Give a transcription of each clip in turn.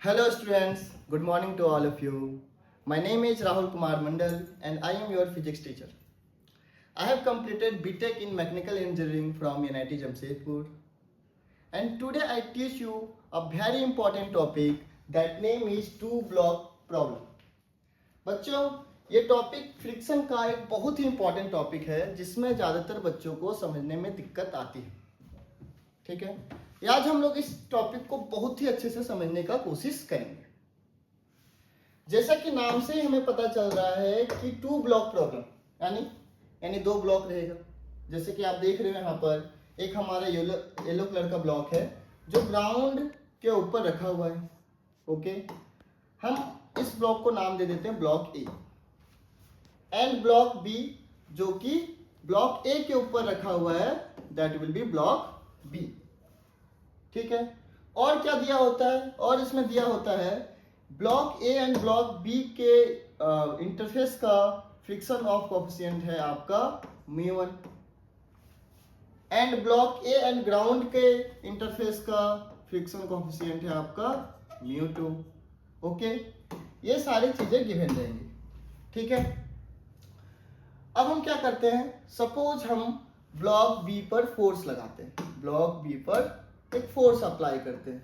Hello students, good morning to all of you. My name is Rahul Kumar Mandal and I am your physics teacher. I have completed BTech in Mechanical Engineering from NIT Jamshedpur and today I teach you a very important topic that name is two block problem. बच्चों ये topic friction का एक बहुत ही important topic है जिसमें ज़्यादातर बच्चों को समझने में दिक्कत आती है. ठीक है, आज हम लोग इस टॉपिक को बहुत ही अच्छे से समझने का कोशिश करेंगे. जैसा कि नाम से ही हमें पता चल रहा है कि टू ब्लॉक प्रॉब्लम यानी दो ब्लॉक रहेगा. जैसे कि आप देख रहे हो यहाँ पर एक हमारा येलो कलर का ब्लॉक है जो ग्राउंड के ऊपर रखा हुआ है. ओके, हम इस ब्लॉक को नाम दे देते हैं block A and block B जो कि ब्लॉक ए के ऊपर रखा हुआ है that will be block B. ठीक है, और क्या दिया होता है, और इसमें दिया होता है block A and block B के इंटरफेस का फ्रिक्शन ऑफ कोएफिशिएंट है आपका μ1 and block A and ground के इंटरफेस का फ्रिक्शन कोएफिशिएंट है आपका μ2. ओके, ये सारी चीजें गिवन रहेंगी. ठीक है, अब हम क्या करते हैं, सपोज हम ब्लॉक बी पर फोर्स लगाते हैं, ब्लॉक बी पर एक फोर्स अप्लाई करते हैं.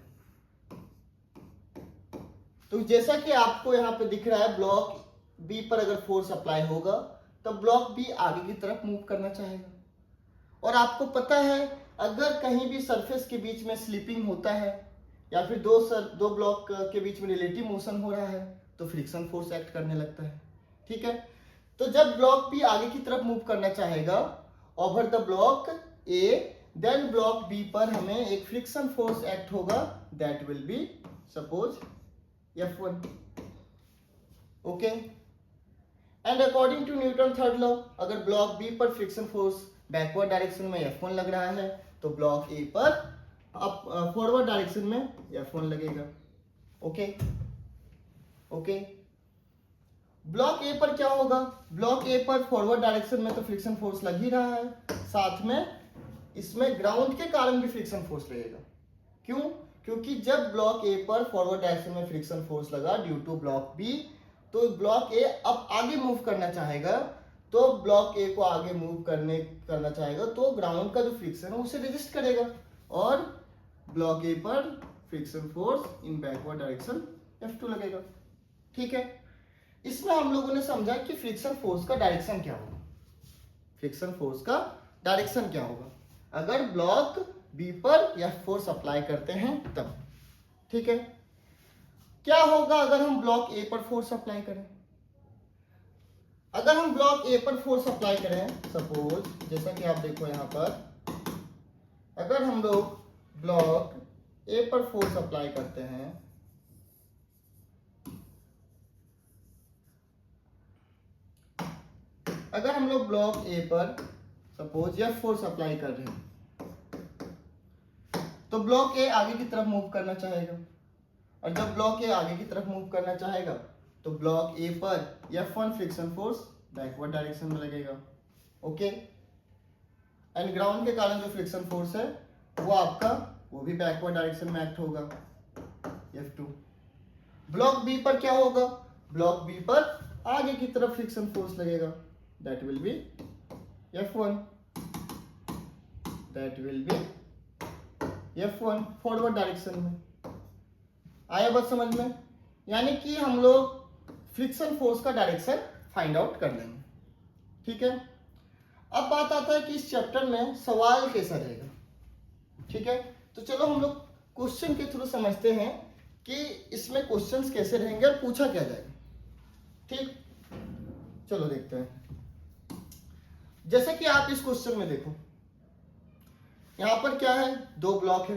तो जैसा कि आपको यहाँ पे दिख रहा है ब्लॉक बी पर अगर फोर्स अप्लाई होगा तब ब्लॉक बी आगे की तरफ मूव करना चाहेगा. और आपको पता है अगर कहीं भी सरफेस के बीच में स्लिपिंग होता है या फिर दो ब्लॉक के बीच में रिलेटिव मोशन हो रहा है तो फ्रिक्शन फोर्स एक्ट करने लगता है. ठीक है, तो जब ब्लॉक बी आगे की तरफ मूव करना चाहेगा over the block A then block B पर हमें एक फ्रिक्शन फोर्स एक्ट होगा that will be suppose F1. Okay, and according to Newton third law अगर ब्लॉक बी पर फ्रिक्शन फोर्स बैकवर्ड डायरेक्शन में F1 लग रहा है तो ब्लॉक ए पर फॉरवर्ड डायरेक्शन में F1 लगेगा. ओके ओके, ब्लॉक ए पर क्या होगा, ब्लॉक ए पर फॉरवर्ड डायरेक्शन में तो फ्रिक्शन फोर्स लग ही रहा है, साथ में इसमें ग्राउंड के कारण भी फ्रिक्शन फोर्स लगेगा. क्यों, क्योंकि जब ब्लॉक ए पर फॉरवर्ड डायरेक्शन में फ्रिक्शन फोर्स लगा ड्यू टू ब्लॉक बी तो ब्लॉक ए अब आगे मूव करना चाहेगा, तो ब्लॉक ए को आगे मूव करना चाहेगा तो ग्राउंड का जो फ्रिक्शन है उसे रेजिस्ट करेगा और ब्लॉक ए पर friction force in backward direction F2 लगेगा. ठीक है, इसमें हम लोगों ने समझा कि फ्रिक्शन फोर्स का डायरेक्शन क्या होगा, फ्रिक्शन फोर्स का डायरेक्शन क्या होगा अगर ब्लॉक बी पर या फोर्स अप्लाई करते हैं तब. ठीक है, क्या होगा अगर हम ब्लॉक ए पर फोर्स अप्लाई करें, अगर हम ब्लॉक ए पर फोर्स अप्लाई करें सपोज जैसा कि आप देखो यहां पर अगर हम लोग ब्लॉक ए पर फोर्स अप्लाई करते हैं अगर हम लोग ब्लॉक ए पर सपोज यह फोर्स अप्लाई कर रहे हैं तो ब्लॉक ए आगे की तरफ मूव करना चाहेगा और जब ब्लॉक ए आगे की तरफ मूव करना चाहेगा तो ब्लॉक ए पर F1 friction force backward direction में लगेगा. ओके, एंड ग्राउंड के कारण जो फ्रिक्शन फोर्स है वो भी बैकवर्ड डायरेक्शन में एक्ट होगा F2. ब्लॉक बी पर क्या होगा, ब्लॉक बी पर आगे की तरफ फ्रिक्शन फोर्स लगेगा that will be F1 forward direction में. आया बात समझ में, यानी कि हम लोग फ्रिक्शन फोर्स का डायरेक्शन फाइंड आउट कर लेंगे. ठीक है, अब बात आता है कि इस चैप्टर में सवाल कैसा रहेगा. ठीक है, तो चलो हम लोग क्वेश्चन के थ्रू समझते हैं कि इसमें क्वेश्चंस कैसे रहेंगे और पूछा क्या जाएगा. ठीक, चलो देखते हैं. जैसे कि आप इस क्वेश्चन में देखो यहां पर क्या है, दो ब्लॉक है,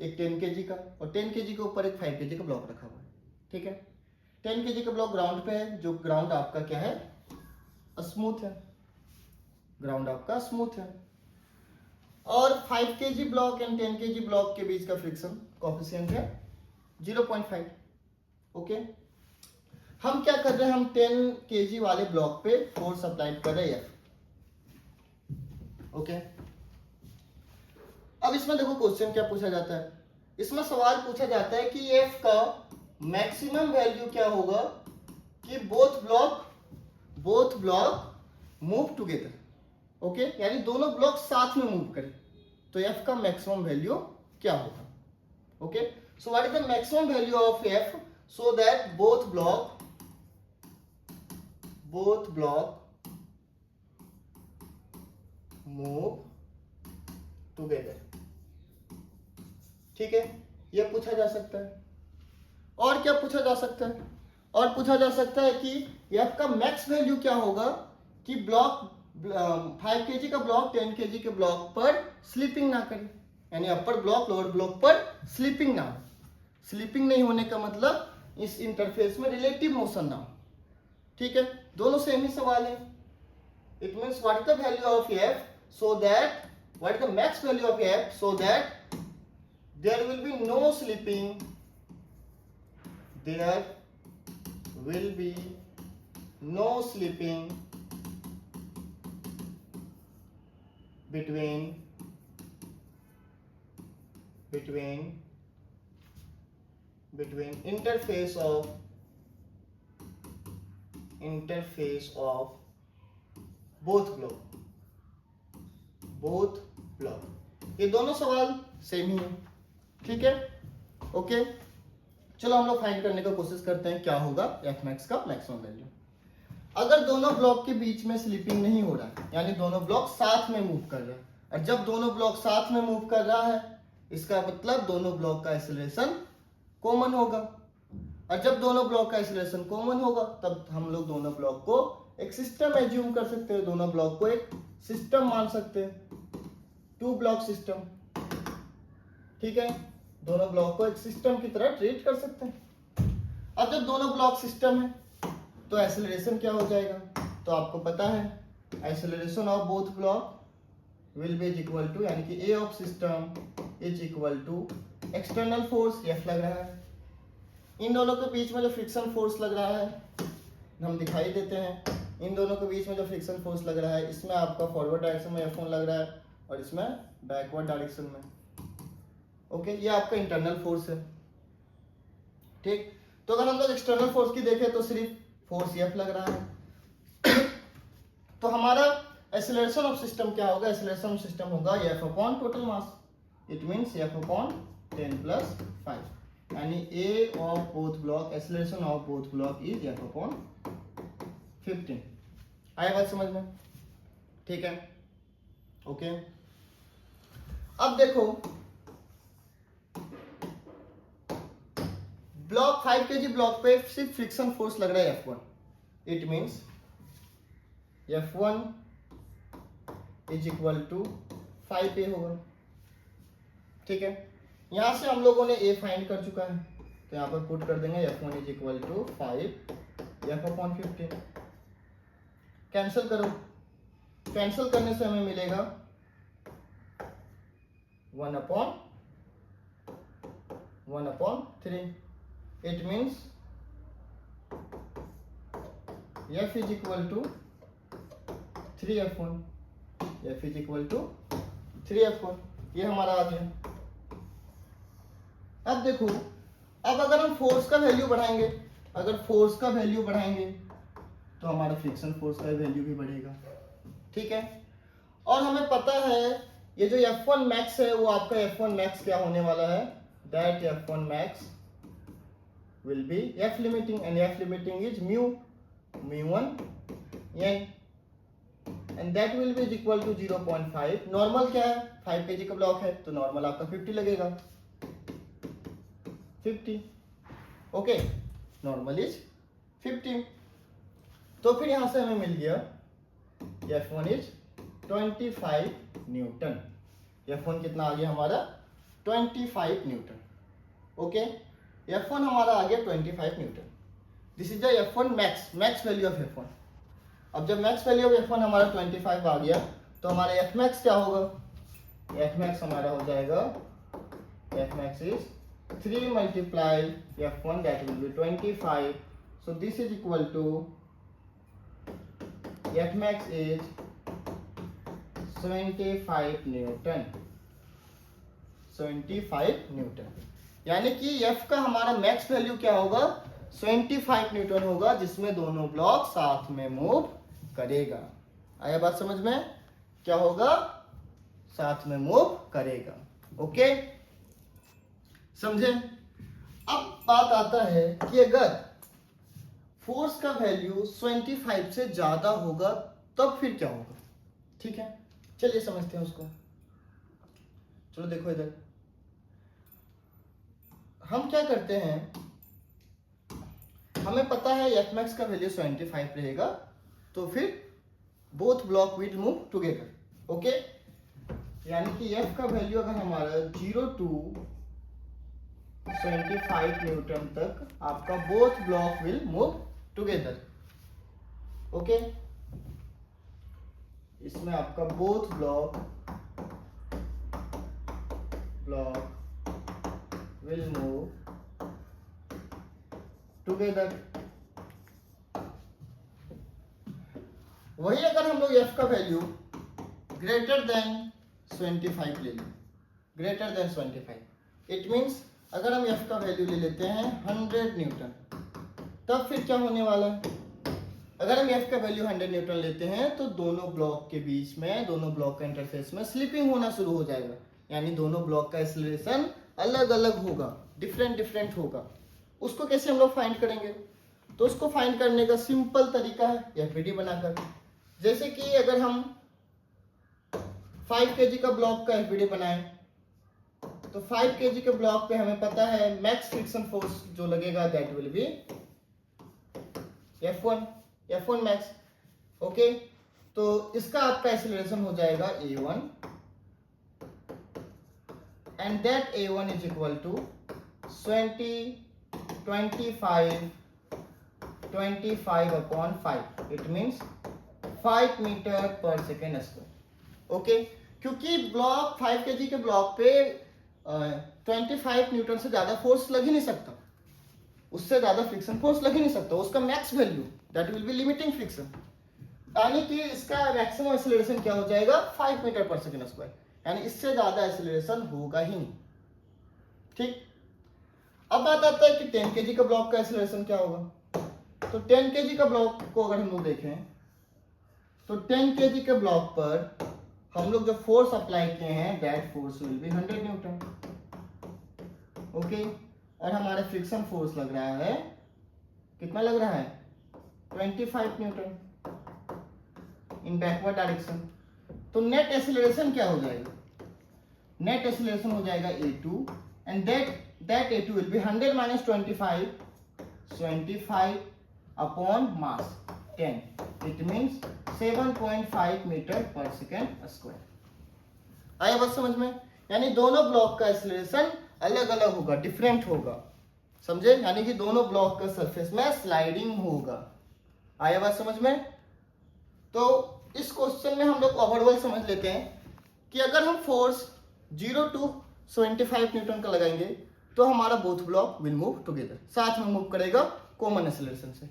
एक 10 kg का और 10 kg के ऊपर एक 5 kg का ब्लॉक रखा हुआ है. ठीक है, 10 kg का ब्लॉक ग्राउंड पे है, जो ग्राउंड आपका क्या है, स्मूथ है, ग्राउंड आपका स्मूथ है. और 5 kg block and 10 kg block के बीच का फ्रिक्शन कोएफिशिएंट है 0.5. ओके, हम क्या कर रहे हैं, हम 10 kg वाले ब्लॉक पे फोर्स अप्लाई कर रहे हैं. ओके, अब इसमें देखो क्वेश्चन क्या पूछा जाता है, इसमें सवाल पूछा जाता है कि F का मैक्सिमम वैल्यू क्या होगा कि both block move together, okay, यानी दोनों ब्लॉक साथ में मूव करें, तो एफ का मैक्सिमम वैल्यू क्या होगा, okay. So what is the maximum value of F so that both block move together, ठीक है, यह पूछा जा सकता है। और क्या पूछा जा सकता है, और पूछा जा सकता है कि एफ का मैक्स वैल्यू क्या होगा कि ब्लॉक 5 kg का ब्लॉक 10 kg के ब्लॉक पर स्लीपिंग ना करे, यानी अपर ब्लॉक लोअर ब्लॉक पर स्लीपिंग ना हो। स्लीपिंग नहीं होने का मतलब इस इंटरफेस में रिलेटिव मोशन ना हो, ठीक है, दोनों सेम ही सवाल है। It means what is the value of F so that what is the max value of F so that there will be no slipping, there will be no sleeping between interface of both block। ये दोनों सवाल same ही है, ठीक है, okay. चलो हम लोग find करने की कोशिश करते हैं क्या होगा एफ मैक्स का मैक्सिमम वैल्यू। अगर दोनों ब्लॉक के बीच में स्लीपिंग नहीं हो रहा है, यानी दोनों ब्लॉक साथ में मूव कर रहे हैं, और जब दोनों ब्लॉक साथ में मूव कर रहा है इसका मतलब दोनों ब्लॉक का एक्सीलरेशन कॉमन होगा, और जब दोनों ब्लॉक का एक्सीलरेशन कॉमन होगा तब हम लोग दोनों ब्लॉक को एक सिस्टम एज्यूम कर सकते हैं, दोनों ब्लॉक को एक सिस्टम मान सकते हैं, 2 ब्लॉक सिस्टम, ठीक है, दोनों ब्लॉक को एक सिस्टम की तरह ट्रीट कर सकते हैं। अब जब दोनों ब्लॉक सिस्टम है तो एक्सेलरेशन क्या हो जाएगा, तो आपको पता है acceleration of both block will be equal to, यानी कि A of system is equal to external force F लग रहा है, इन दोनों के बीच में जो फ्रिक्शन फोर्स लग रहा है हम दिखाई देते हैं, इन दोनों के बीच में जो फ्रिक्शन फोर्स लग रहा है इसमें आपका फॉरवर्ड डायरेक्शन में F1 लग रहा है और इसमें बैकवर्ड डायरेक्शन में, ओके, ये आपका इंटरनल फोर्स है, ठीक। तो अगर हम लोग एक्सटर्नल फोर्स की देखें तो सिर्फ फोर्स एफ लग रहा है तो हमारा एक्सेलरेशन ऑफ सिस्टम क्या होगा, एक्सेलरेशन ऑफ सिस्टम होगा F upon total mass, it means F upon 10 + 5, यानी A of both block, acceleration of both block is F upon 15। आया बात समझ में, ठीक है, ओके। अब देखो ब्लॉक 5 kg ब्लॉक पे सिर्फ फ्रिक्शन फोर्स लग रहा है F1, it means F1 is equal to 5A होगा, ठीक है। यहां से हम लोगों ने A फाइंड कर चुका है तो यहां पर पुट कर देंगे F1 is equal to 5F/15, cancel करो, कैंसिल करने से हमें मिलेगा 1/3, it means F is equal to 3F1, F is equal to 3F1, ये हमारा आ गया। अब देखो, अब अगर हम फोर्स का वैल्यू बढ़ाएंगे, अगर फोर्स का वैल्यू बढ़ाएंगे तो हमारा फ्रिक्शन फोर्स का वैल्यू भी बढ़ेगा, ठीक है। और हमें पता है ये जो F1 मैक्स है वो आपका F1 मैक्स क्या होने वाला है, that F1 max will be F limiting and F limiting is mu1 n and that will be equal to 0.5। Normal क्या है, 5 kg का ब्लॉक है तो नॉर्मल आपका 50 लगेगा, 50, ओके, नॉर्मल इज 50। तो फिर यहां से हमें मिल गया F1 इज 25 न्यूटन, F1 कितना आ गया हमारा 25 न्यूटन, ओके, F1 हमारा आ गया 25 Newton. This is the F1 max value of F1। अब जब मैक्स वैल्यू ऑफ F1 हमारा 25 आ गया तो हमारा F मैक्स क्या होगा, F मैक्स हमारा हो जाएगा, F max is 3 × F1 that will be 25, so this is equal to F max is 75 Newton, 75 Newton, यानी कि F का हमारा मैक्स वैल्यू क्या होगा, 25 न्यूटन होगा, जिसमें दोनों ब्लॉक साथ में मूव करेगा। आया बात समझ में, क्या होगा, साथ में मूव करेगा। ओके, समझे। अब बात आता है कि अगर फोर्स का वैल्यू 25 से ज्यादा होगा तब फिर क्या होगा। ठीक है, चलिए समझते हैं उसको। चलो देखो इधर, हम क्या करते हैं, हमें पता है एफ मैक्स का वैल्यू 25 रहेगा, तो फिर both block will move together. Okay, यानी कि एफ का वैल्यू अगर हमारा 0 to 25 न्यूटन तक, आपका both block will move together. Okay, इसमें आपका both block will move together. वही अगर हम लोग एफ का वैल्यू ग्रेटर देन 25 ले लें, ग्रेटर देन 25, इट मीन्स अगर हम एफ का वैल्यू ले लेते हैं 100 न्यूटन, तब फिर क्या होने वाला है, अगर हम एफ का वैल्यू 100 न्यूटन लेते हैं तो दोनों ब्लॉक के बीच में, दोनों ब्लॉक का इंटरफेस में स्लिपिंग होना शुरू हो जाएगा, यानी दोनों ब्लॉक का एक्सीलरेशन अलग अलग होगा, डिफरेंट डिफरेंट होगा। उसको कैसे हम लोग फाइंड करेंगे, तो उसको फाइंड करने का सिंपल तरीका है एफबीडी बनाकर। जैसे कि अगर हम 5 kg का ब्लॉक का एफबीडी बनाएं, तो 5 kg के ब्लॉक पे हमें पता है मैक्स फ्रिक्शन फोर्स जो लगेगा that will be F1 max. Okay, तो इसका आपका एक्सीलरेशन हो जाएगा A1 and that A1 is equal to 25 upon 5, it means 5 metre per second square. Okay, क्योंकि ब्लॉक 5 kg के ब्लॉक पे 25 न्यूटन से ज्यादा फोर्स लग ही नहीं सकता, उससे ज्यादा फ्रिक्शन फोर्स लग ही नहीं सकता, उसका max value that will B limiting friction, यानी कि इसका मैक्सिमम एक्सीलरेशन क्या हो जाएगा 5 मीटर पर सेकेंड स्क्वायर, यानी इससे ज्यादा एक्सीलरेशन होगा ही नहीं। ठीक, अब बात आता है कि 10 kg का ब्लॉक का एक्सीलरेशन क्या होगा। तो 10 kg का ब्लॉक को अगर हम लोग देखें तो 10 kg के ब्लॉक पर हम लोग जो फोर्स अप्लाई किए हैं that force will be 100 Newton. Okay, और हमारा फ्रिक्शन फोर्स लग रहा है, कितना लग रहा है, 25 न्यूटन इन बैकवर्ड डायरेक्शन। तो नेट एक्सीलरेशन क्या हो जाएगा, नेट एक्सीलरेशन हो जाएगा A2 and that A2 will be 100 minus 25 upon mass 10, it means 7.5 metre per second square. आया बात समझ में, यानी दोनों ब्लॉक का एक्सीलरेशन अलग अलग होगा, डिफरेंट होगा, समझे, यानी कि दोनों ब्लॉक का सरफेस में स्लाइडिंग होगा। आया बात समझ में। तो इस क्वेश्चन में हम लोग ओवरऑल समझ लेते हैं कि अगर हम फोर्स 0 to 25 न्यूटन का लगाएंगे तो हमारा both block will move together, साथ में मूव करेगा कॉमन एक्सीलरेशन से।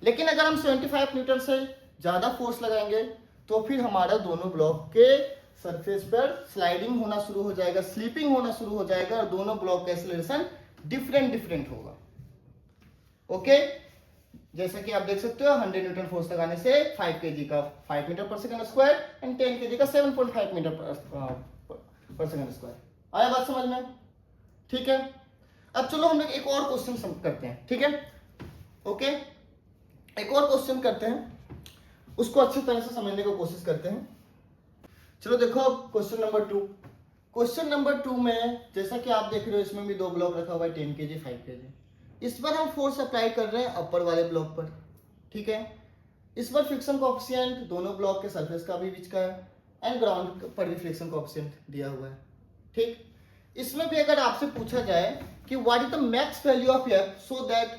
लेकिन अगर हम 75 न्यूटन से ज्यादा फोर्स लगाएंगे तो फिर हमारा दोनों ब्लॉक के सरफेस पर स्लाइडिंग होना शुरू हो जाएगा, स्लिपिंग होना शुरू हो जाएगा, और दोनों ब्लॉक का एक्सीलरेशन डिफरेंट डिफरेंट होगा। ओके, जैसे कि आप देख सकते हो 100 न्यूटन फोर्स लगाने से 5 kg का 5 मीटर पर सेकंड स्क्वायर एंड 10 kg का 7.5 मीटर पर सेकंड स्क्वायर। आया बात समझ में, ठीक है। अब चलो हम लोग एक और क्वेश्चन करते हैं, ठीक है। ओके, एक और क्वेश्चन करते हैं, उसको अच्छी तरह से समझने की कोशिश करते हैं। चलो देखो क्वेश्चन नंबर 2। क्वेश्चन नंबर 2 में जैसा कि आप देख रहे हो इसमें भी दो ब्लॉक रखा हुआ है 10 kg 5 kg। इस पर हम फोर्स अप्लाई कर रहे हैं अपर वाले ब्लॉक पर, ठीक है। इस पर फ्रिक्शन कोएफिशिएंट दोनों ब्लॉक के सरफेस का भी बीच का है एंड ग्राउंड पर भी फ्रिक्शन कोएफिशिएंट दिया हुआ है, ठीक। इसमें भी अगर आपसे पूछा जाए कि what is the max value of F so that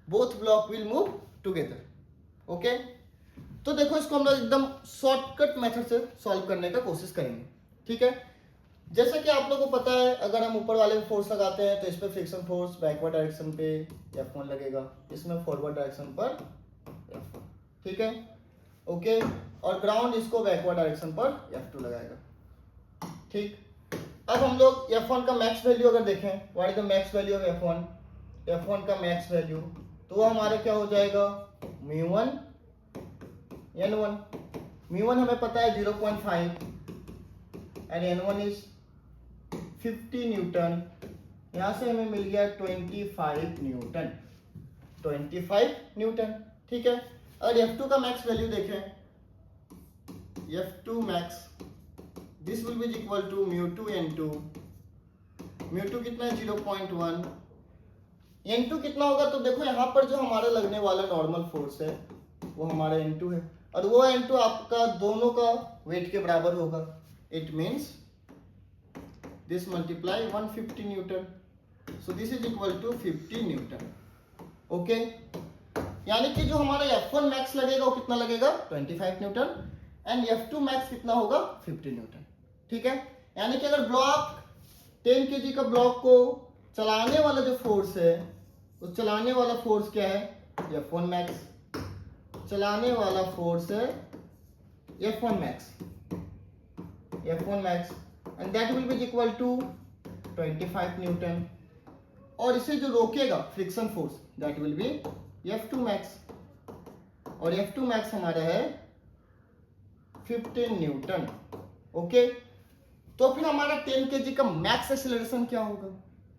both block will move together, okay, तो देखो इसको हम लोग एकदम शॉर्टकट मेथड से सॉल्व करने का कोशिश करेंगे, ठीक है। जैसा कि आप लोगों को पता है अगर हम ऊपर वाले में फोर्स लगाते हैं तो इस पर फ्रिक्शन फोर्स बैकवर्ड डायरेक्शन पे F1 लगेगा, इसमें फॉरवर्ड डायरेक्शन पर F1, ठीक है, ओके, और ग्राउंड इसको बैकवर्ड डायरेक्शन पर F2 लगाएगा, ठीक। अब हम लोग F1 का मैक्स वैल्यू अगर देखें, what is the max value of F1, F1 का मैक्स वैल्यू, तो वो हमारा क्या हो जाएगा, μ1 n1, μ1 हमें पता है 0.5 एंड n1 इज 50 न्यूटन, यहां से हमें मिल गया 25 न्यूटन, 25 न्यूटन, ठीक है। और F2 का मैक्स वैल्यू देखें, F2 max this will be equal to μ2 n2, μ2 कितना है 0.1, n2 कितना होगा, तो देखो यहाँ पर जो हमारा लगने वाला नॉर्मल फोर्स है वो हमारा n2 है, और वो n2 आपका दोनों का वेट के बराबर होगा, it means this multiply 150 newton, so this is equal to 50 newton, okay. यानी कि जो हमारा F1 मैक्स लगेगा वो कितना लगेगा, 25 न्यूटन, एंड F2 मैक्स कितना होगा, 50 न्यूटन, ठीक है। यानी कि अगर ब्लॉक 10 kg का ब्लॉक को चलाने वाला जो फोर्स है, उस चलाने वाला फोर्स क्या है, F1 मैक्स, चलाने वाला फोर्स है F1 max, F1 max, and that will be equal to 25 newton, और इसे जो रोकेगा friction force, that will be F2 max, और F2 मैक्स हमारा है 15 न्यूटन, ओके। तो फिर हमारा 10 kg का मैक्स एक्सेलरेशन क्या होगा,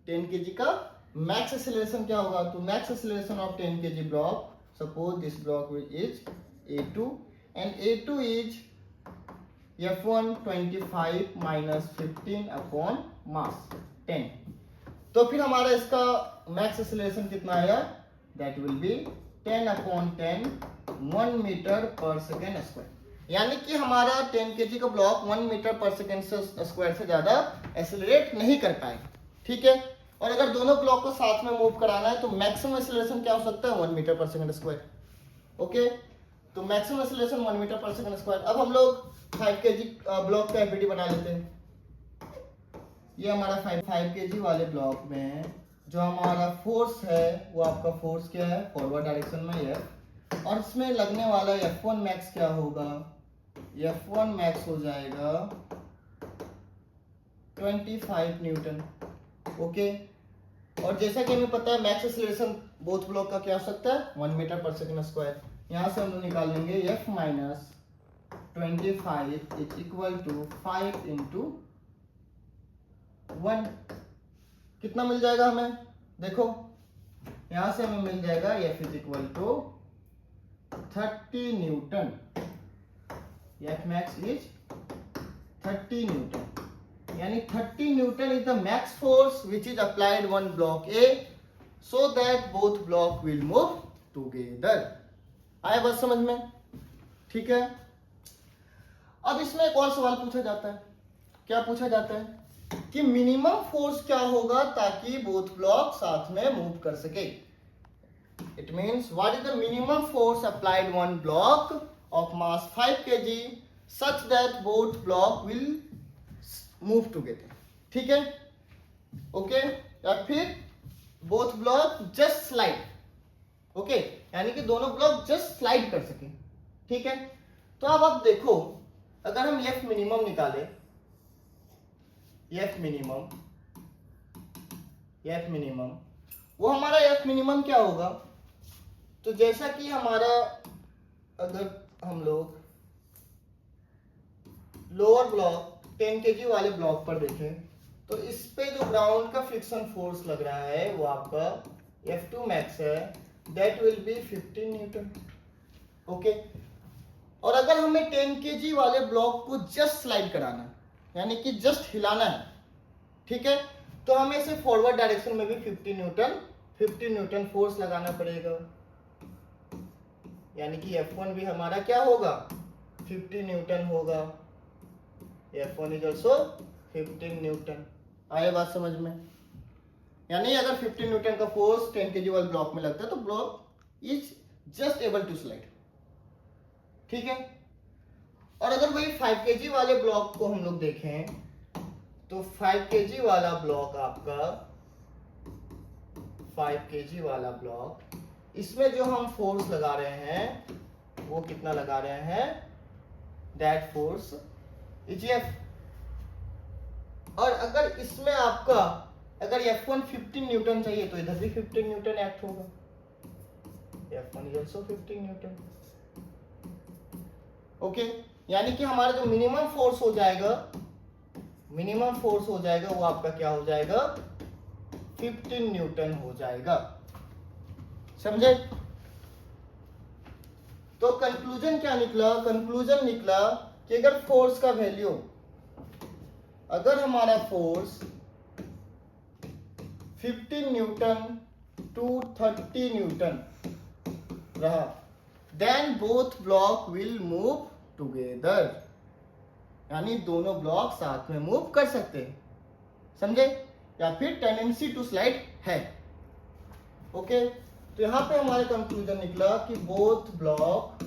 10 kg का मैक्स एक्सेलरेशन क्या होगा, तो max acceleration of 10 kg block, suppose this block is A2 and A2 is F1 25 minus 15 upon mass 10, तो फिर हमारा इसका मैक्स एक्सेलरेशन कितना आया, that will be 10 upon 10 1 metre per second square, यानी कि हमारा 10 kg का block 1 metre per second square से ज्यादा एक्सेलरेट नहीं कर पाएगा, ठीक है। और अगर दोनों ब्लॉक को साथ में मूव कराना है तो मैक्सिमम एक्सेलरेशन क्या हो सकता है, 1 metre per second square, okay. तो maximum acceleration 1 metre per second square. अब हम लोग 5 kg ब्लॉक का एफईडी बना लेते हैं। ये हमारा 5 kg वाले ब्लॉक में जो हमारा फोर्स है वो आपका फोर्स क्या है, फॉरवर्ड डायरेक्शन में है, और इसमें लगने वाला F1 मैक्स क्या होगा, F1 मैक्स हो जाएगा 25 न्यूटन, ओके। और जैसा कि हमें पता है मैक्स एक्सेलरेशन बोथ ब्लॉक का क्या हो सकता है, 1 मीटर पर सेकेंड स्क्वायर, यहां से हम लोग निकाल लेंगे F minus 25 is equal to 5 into 1, कितना मिल जाएगा हमें, देखो यहां से हमें मिल जाएगा F is equal to 30 newton, F max is 30 newton, यानी 30 newton is the max force which is applied one block A so that both block will move together. आया बात समझ में, ठीक है। अब इसमें एक और सवाल पूछा जाता है, क्या पूछा जाता है कि मिनिमम फोर्स क्या होगा ताकि बोथ ब्लॉक साथ में मूव कर सके, it means what is the minimum force applied one block of mass 5 kg such that both block will move together, ठीक है, ओके। या फिर both block just slide, okay, यानी कि दोनों ब्लॉक जस्ट स्लाइड कर सके, ठीक है। तो अब आप देखो अगर हम F मिनिमम निकाले, F मिनिमम वो हमारा F मिनिमम क्या होगा, तो जैसा कि हमारा अगर हम लोग लोअर ब्लॉक 10 kg वाले ब्लॉक पर देखें तो इस पे जो ग्राउंड का फ्रिक्शन फोर्स लग रहा है वो आपका F2 मैक्स है, that will B 15 Newton, okay. और अगर हमें 10 kg वाले ब्लॉक को जस्ट स्लाइड कराना है, यानी कि जस्ट हिलाना है, ठीक है, तो हमें इसे फॉरवर्ड डायरेक्शन में भी 15 न्यूटन फोर्स लगाना पड़ेगा, यानी कि F1 भी हमारा क्या होगा, 50 न्यूटन होगा, F1 इज ऑल्सो 15 न्यूटन। आए बात समझ में, यानी अगर 15 न्यूटन का फोर्स 10 kg वाले ब्लॉक में लगता है तो block is just able to slide, ठीक है। और अगर वही 5 kg वाले ब्लॉक को हम लोग देखें तो 5 kg वाला ब्लॉक आपका 5 kg वाला ब्लॉक, इसमें जो हम फोर्स लगा रहे हैं वो कितना लगा रहे हैं, दैट फोर्स इज F, और अगर इसमें आपका अगर F1 15 न्यूटन चाहिए तो इधर भी 15 न्यूटन एक्ट होगा, F1 is also 15 Newton. Okay, यानी कि हमारा जो मिनिमम फोर्स हो जाएगा, मिनिमम फोर्स हो जाएगा वो आपका क्या हो जाएगा, 15 न्यूटन हो जाएगा। समझे? तो कंक्लूजन क्या निकला? कंक्लूजन निकला कि अगर फोर्स का वैल्यू, अगर हमारा फोर्स 15 न्यूटन टू 30 न्यूटन रहा, then both block will move together, यानी दोनों ब्लॉक साथ में मूव कर सकते हैं। समझे? या फिर टेंडेंसी टू स्लाइड है। ओके, तो यहां पे हमारा कंक्लूजन निकला कि both block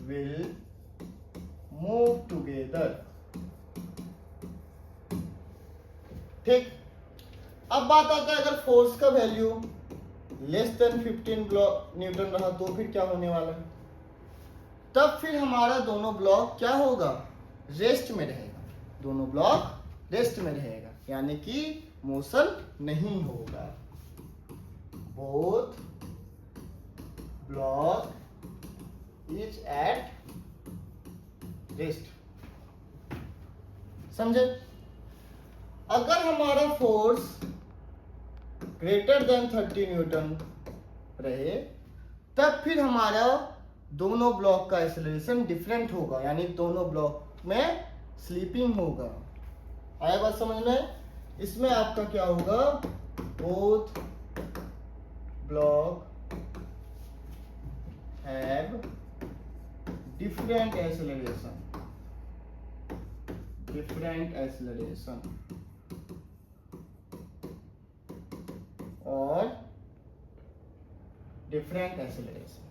will move together. ठीक, अब बात आता है अगर फोर्स का वैल्यू लेस देन 15 न्यूटन रहा तो फिर क्या होने वाला है? तब फिर हमारा दोनों ब्लॉक क्या होगा, रेस्ट में रहेगा, दोनों ब्लॉक रेस्ट में रहेगा, यानी कि मोशन नहीं होगा। Both block is at rest. समझे? अगर हमारा फोर्स ग्रेटर देन 30 न्यूटन रहे तब फिर हमारा दोनों ब्लॉक का एक्सेलरेशन डिफरेंट होगा, यानी दोनों ब्लॉक में स्लीपिंग होगा। आया बात समझ में? इसमें आपका क्या होगा, both block have different acceleration, और डिफरेंट एक्सेलरेशन।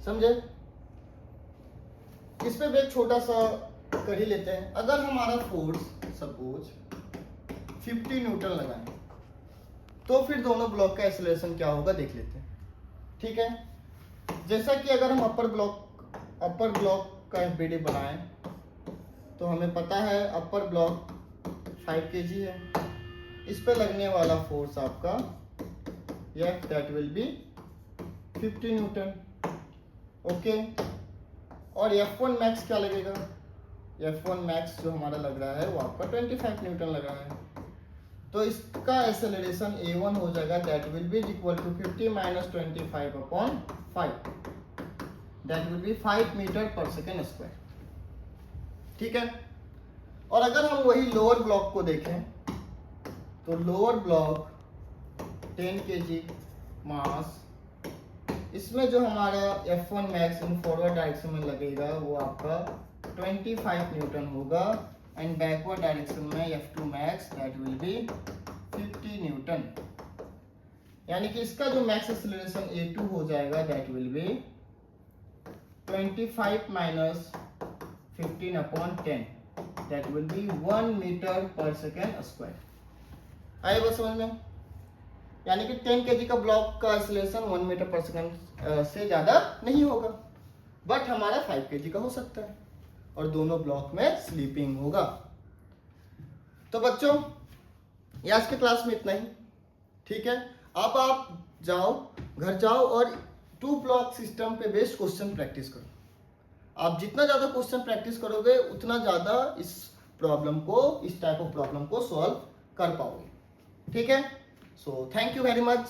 समझे? इस पे भी एक छोटा सा कर ही लेते हैं। अगर हमारा फोर्स सपोज 50 न्यूटन लगाएं तो फिर दोनों ब्लॉक का एक्सेलरेशन क्या होगा देख लेते हैं। ठीक है, जैसा कि अगर हम अपर ब्लॉक का एफबीडी बनाएं तो हमें पता है अपर ब्लॉक 5 kg है, इस पे लगने वाला फोर्स आपका that will be 50 newton. Okay, और F1 मैक्स क्या लगेगा? F1 मैक्स जो हमारा लग रहा है वो आपका 25 न्यूटन लग रहा है, तो इसका एक्सेलरेशन A1 हो जाएगा, that will be equal to 50 minus 25 upon 5, that will be 5 metre per second square. ठीक है, और अगर हम वही लोअर ब्लॉक को देखें तो लोअर ब्लॉक 10 kg मास, इसमें जो हमारा F1 max in forward direction में लगेगा वो आपका 25 न्यूटन होगा, एंड बैकवर्ड डायरेक्शन में F2 max that will be 50 newton, यानी कि इसका जो मैक्स एक्सेलरेशन A2 हो जाएगा that will be 25 minus 15 upon 10, that will be 1 metre per second square. आए बस समझ में? यानी कि 10 kg का ब्लॉक का एक्सेलरेशन 1 मीटर पर सेकेंड से ज्यादा नहीं होगा, बट हमारा 5 kg का हो सकता है, और दोनों ब्लॉक में स्लीपिंग होगा। तो बच्चों ये आज के क्लास में इतना ही। ठीक है, अब आप घर जाओ और 2 ब्लॉक सिस्टम पे बेस्ड क्वेश्चन प्रैक्टिस करो। आप जितना ज्यादा क्वेश्चन प्रैक्टिस करोगे उतना ज्यादा इस टाइप ऑफ प्रॉब्लम को सॉल्व कर पाओगे। ठीक है, so thank you very much.